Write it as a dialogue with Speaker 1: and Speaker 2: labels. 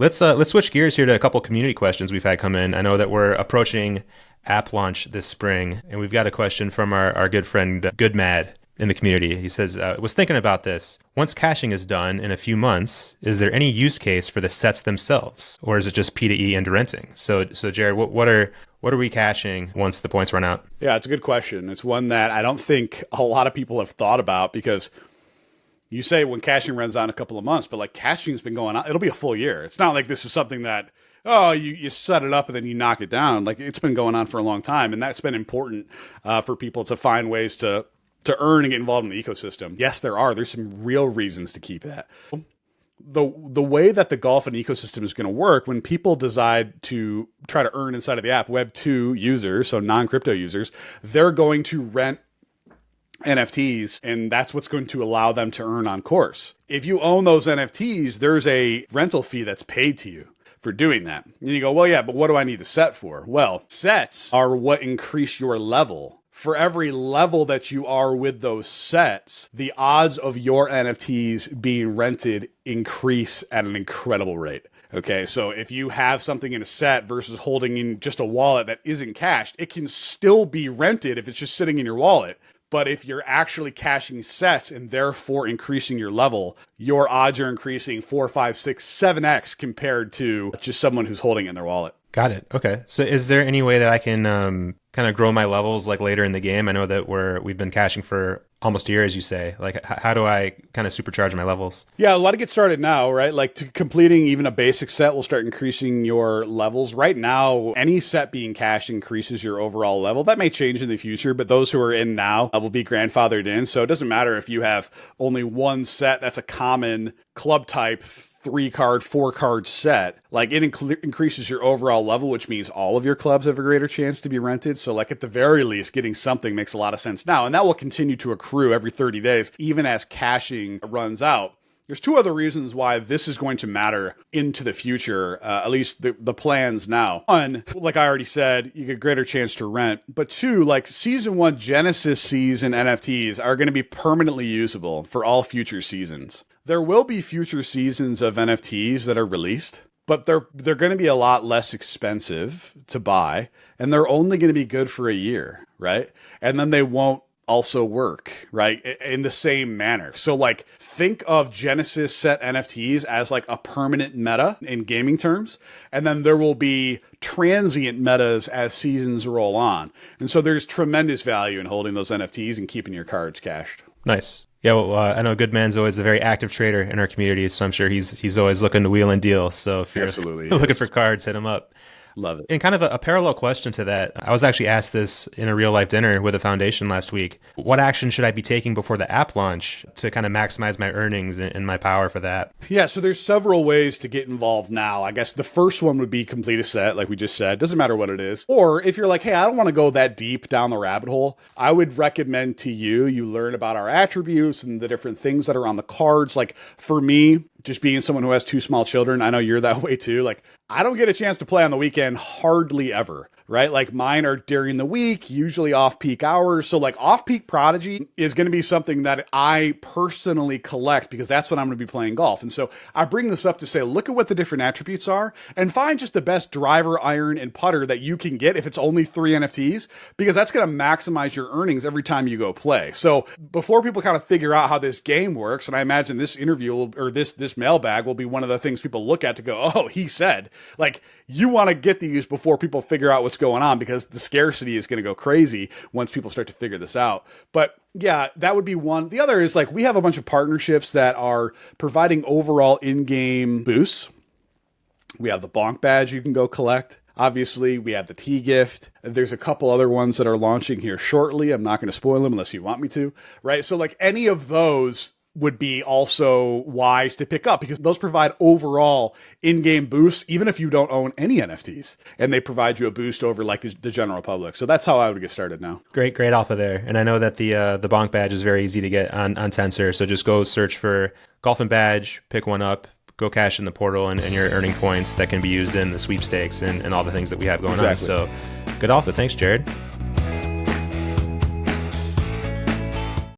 Speaker 1: Let's switch gears here to a couple community questions we've had come in. I know that we're approaching app launch this spring, and we've got a question from our good friend Good Mad in the community. He says, was thinking about this. Once caching is done in a few months, is there any use case for the sets themselves, or is it just P2E into renting? So Jared, what are we caching once the points run out?
Speaker 2: Yeah, it's a good question. It's one that I don't think a lot of people have thought about, because you say when caching runs out in a couple of months, but like caching's been going on, it'll be a full year. It's not like this is something that, oh, you set it up and then you knock it down. Like, it's been going on for a long time, and that's been important for people to find ways to earn and get involved in the ecosystem. Yes, there's some real reasons to keep that. The way that the GolfN ecosystem is going to work, when people decide to try to earn inside of the app, Web 2 users, so non-crypto users, they're going to rent NFTs, and that's what's going to allow them to earn on course. If you own those NFTs, there's a rental fee that's paid to you for doing that. And you go, well, yeah, but what do I need the set for? Well, sets are what increase your level. For every level that you are with those sets, the odds of your NFTs being rented increase at an incredible rate. Okay, so if you have something in a set versus holding in just a wallet that isn't cached, it can still be rented if it's just sitting in your wallet. But if you're actually caching sets and therefore increasing your level, your odds are increasing 4, 5, 6, 7x compared to just someone who's holding it in their wallet.
Speaker 1: Got it. Okay. So is there any way that I can kind of grow my levels like later in the game? I know that we've been caching for almost a year, as you say. Like, how do I kind of supercharge my levels?
Speaker 2: Yeah, a lot to get started now, right? Like, completing even a basic set will start increasing your levels. Right now, any set being cached increases your overall level. That may change in the future, but those who are in now will be grandfathered in. So it doesn't matter if you have only one set that's a common club type 3-card, 4-card set. Like, it increases your overall level, which means all of your clubs have a greater chance to be rented. So, like, at the very least, getting something makes a lot of sense now. And that will continue to accrue every 30 days, even as caching runs out. There's two other reasons why this is going to matter into the future, at least the plans now. One, like I already said, you get a greater chance to rent. But two, like, Season 1 Genesis season NFTs are going to be permanently usable for all future seasons. There will be future seasons of NFTs that are released, but they're going to be a lot less expensive to buy, and they're only going to be good for a year, right? And then they won't also work, right, in the same manner. So, like, think of Genesis set NFTs as like a permanent meta in gaming terms, and then there will be transient metas as seasons roll on. And so there's tremendous value in holding those NFTs and keeping your cards cached.
Speaker 1: Nice. Yeah, well, I know Goodman's always a very active trader in our community, so I'm sure he's always looking to wheel and deal. So if you're looking for cards, hit him up.
Speaker 2: Love it.
Speaker 1: And kind of a parallel question to that, I was actually asked this in a real life dinner with a foundation last week. What action should I be taking before the app launch to kind of maximize my earnings and my power for that?
Speaker 2: Yeah, so there's several ways to get involved now. I guess the first one would be complete a set, like we just said. Doesn't matter what it is. Or if you're like, hey, I don't want to go that deep down the rabbit hole, I would recommend to you learn about our attributes and the different things that are on the cards. Like, for me, just being someone who has 2 small children, I know you're that way too. Like, I don't get a chance to play on the weekend hardly ever, right? Like, mine are during the week, usually off-peak hours. So, like, off-peak Prodigy is going to be something that I personally collect because that's when I'm going to be playing golf. And so I bring this up to say, look at what the different attributes are and find just the best driver, iron, and putter that you can get if it's only 3 NFTs, because that's going to maximize your earnings every time you go play. So before people kind of figure out how this game works, and I imagine this interview or this mailbag will be one of the things people look at to go, oh, he said, like, you want to get these before people figure out what's going on, because the scarcity is going to go crazy once people start to figure this out. But yeah, that would be one. The other is, like, we have a bunch of partnerships that are providing overall in-game boosts. We have the Bonk badge you can go collect. Obviously, we have the T-Gift. There's a couple other ones that are launching here shortly. I'm not going to spoil them unless you want me to, right? So, like, any of those would be also wise to pick up because those provide overall in-game boosts, even if you don't own any NFTs, and they provide you a boost over like the general public. So that's how I would get started now.
Speaker 1: Great alpha there. And I know that the Bonk badge is very easy to get on Tensor. So just go search for GolfN badge, pick one up, go cash in the portal, and you're earning points that can be used in the sweepstakes and all the things that we have going on. So good alpha. Thanks, Jared.